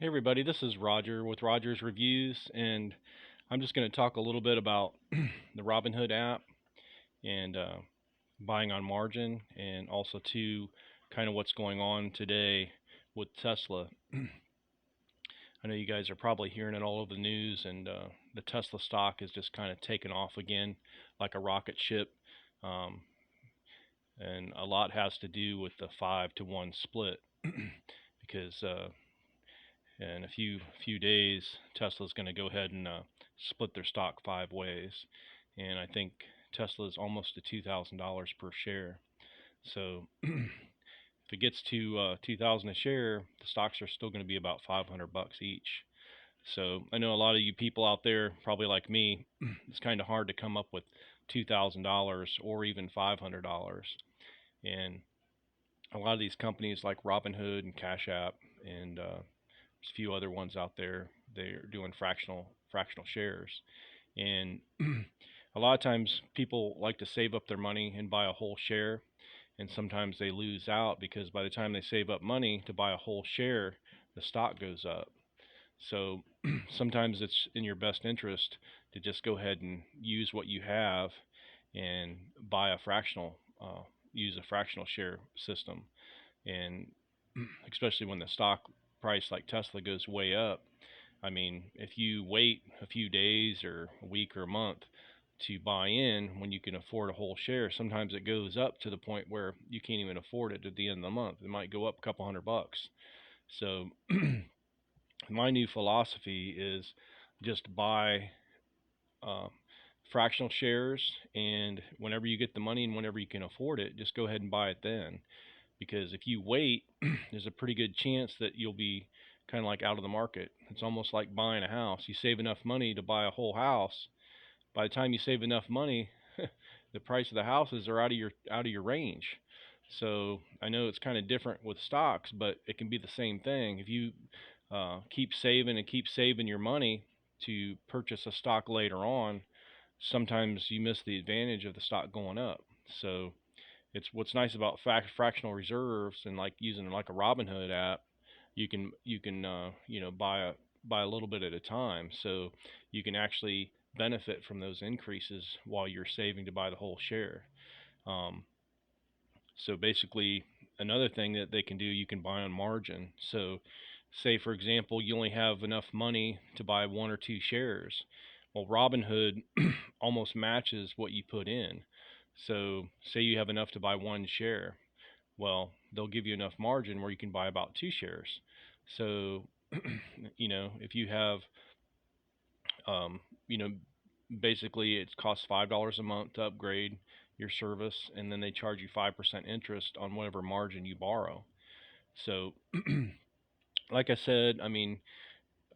Hey everybody, this is Roger with Roger's Reviews, and I'm just going to talk a little bit about the Robinhood app and buying on margin, and also to kind of what's going on today with Tesla. I know you guys are probably hearing it all over the news, and the Tesla stock is just kind of taken off again like a rocket ship, um, and a lot has to do with the 5-to-1 split because in a few days, Tesla's going to go ahead and split their stock 5 ways, and I think Tesla is almost to $2,000 per share. So if it gets to 2,000 a share, the stocks are still going to be about 500 bucks each. So I know a lot of you people out there, probably like me, it's kind of hard to come up with $2,000 or even $500. And a lot of these companies like Robinhood and Cash App and there's a few other ones out there. They're doing fractional shares, and a lot of times people like to save up their money and buy a whole share, and sometimes they lose out because by the time they save up money to buy a whole share, the stock goes up. So sometimes it's in your best interest to just go ahead and use what you have and buy a use a fractional share system, and especially when the stock price like Tesla goes way up. I mean, if you wait a few days or a week or a month to buy in when you can afford a whole share, sometimes it goes up to the point where you can't even afford it at the end of the month. It might go up a couple $100. So my new philosophy is just buy uh, fractional shares, and whenever you get the money and whenever you can afford it, just go ahead and buy it then. Because if you wait, there's a pretty good chance that you'll be kind of like out of the market. It's almost like buying a house. You save enough money to buy a whole house. By the time you save enough money, the price of the houses are out of your range. So I know it's kind of different with stocks, but it can be the same thing. If you keep saving and keep saving your money to purchase a stock later on, sometimes you miss the advantage of the stock going up. So it's what's nice about fractional reserves and like using like a Robinhood app. You can buy a little bit at a time, so you can actually benefit from those increases while you're saving to buy the whole share. Um, so basically, another thing that they can do, you can buy on margin. So, say for example, you only have enough money to buy 1 or 2 shares. Well, Robinhood almost matches what you put in. So, say you have enough to buy 1 share. Well, they'll give you enough margin where you can buy about 2 shares. So, if you have, um, you know, basically it costs $5 a month to upgrade your service, and then they charge you 5% interest on whatever margin you borrow. So, like I said, I mean,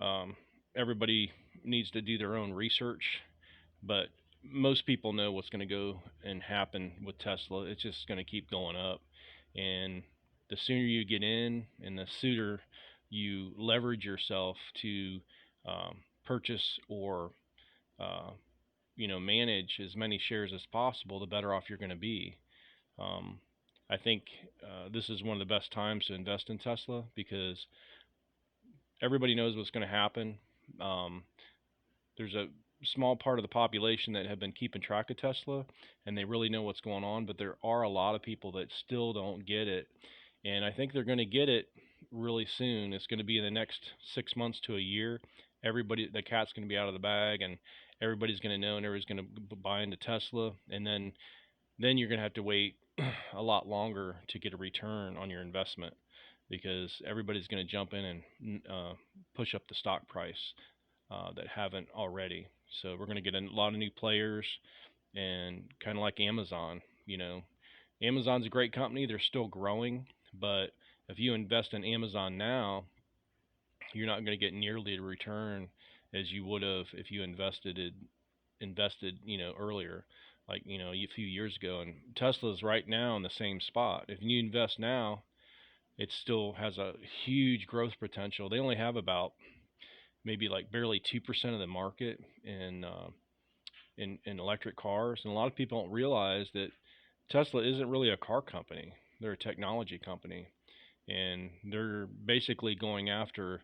um, everybody needs to do their own research, but most people know what's going to go and happen with Tesla. It's just going to keep going up, and the sooner you get in, and the sooner you leverage yourself to purchase or uh, manage as many shares as possible, the better off you're going to be. Um, I think this is one of the best times to invest in Tesla because everybody knows what's going to happen. Um, there's a small part of the population that have been keeping track of Tesla, and they really know what's going on, but there are a lot of people that still don't get it. And I think they're going to get it really soon. It's going to be in the next 6 months to a year. Everybody, the cat's going to be out of the bag, and everybody's going to know, and everybody's going to buy into Tesla. And then you're going to have to wait a lot longer to get a return on your investment because everybody's going to jump in and push up the stock price that haven't already. So we're going to get a lot of new players, and kind of like Amazon. Amazon's a great company. They're still growing, but if you invest in Amazon now, you're not going to get nearly the return as you would have if you invested earlier, like a few years ago. And Tesla's right now in the same spot. If you invest now, it still has a huge growth potential. They only have about maybe like barely 2% of the market in electric cars, and a lot of people don't realize that Tesla isn't really a car company. They're a technology company, and they're basically going after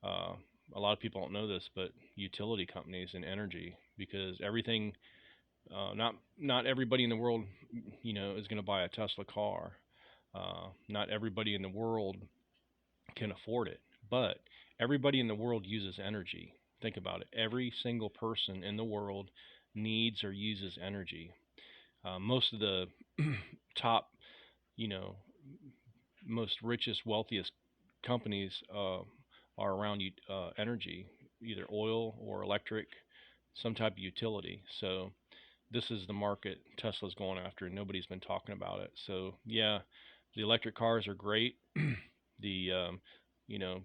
uh, a lot of people don't know this, but utility companies and energy, because everything, not everybody in the world, is going to buy a Tesla car. Not everybody in the world can afford it, but everybody in the world uses energy. Think about it. Every single person in the world needs or uses energy. Most of the top, you know, most richest, wealthiest companies are around energy, either oil or electric, some type of utility. So this is the market Tesla's going after, and nobody's been talking about it. So yeah, the electric cars are great. The you know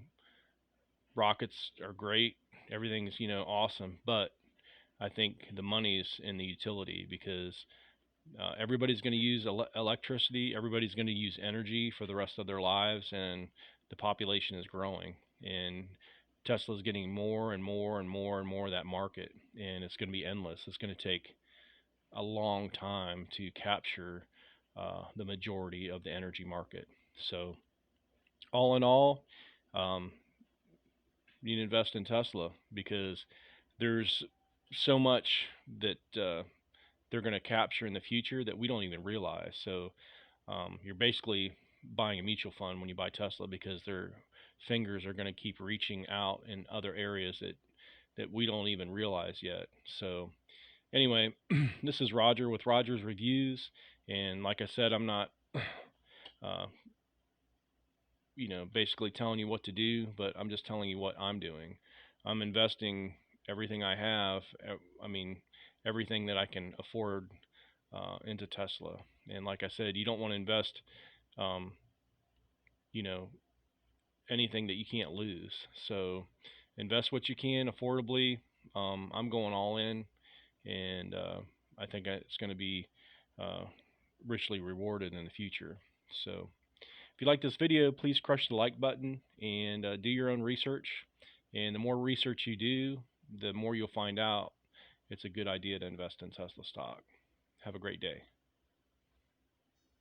rockets are great. Everything's awesome, but I think the money's in the utility, because everybody's going to use electricity. Everybody's going to use energy for the rest of their lives, and the population is growing. And Tesla's getting more and more and more and more of that market, and it's going to be endless. It's going to take a long time to capture the majority of the energy market. So, all in all, um, you need to invest in Tesla, because there's so much that they're going to capture in the future that we don't even realize. So you're basically buying a mutual fund when you buy Tesla, because their fingers are going to keep reaching out in other areas that we don't even realize yet. So anyway, this is Roger with Roger's Reviews, and like I said, I'm not uh, basically telling you what to do, but I'm just telling you what I'm doing. I'm investing everything I have, I mean, everything that I can afford into Tesla. And like I said, you don't want to invest, um, you know, anything that you can't lose. So invest what you can affordably. I'm going all in, and I think it's going to be uh, richly rewarded in the future. So if you like this video, please crush the like button and do your own research. And the more research you do, the more you'll find out it's a good idea to invest in Tesla stock. Have a great day.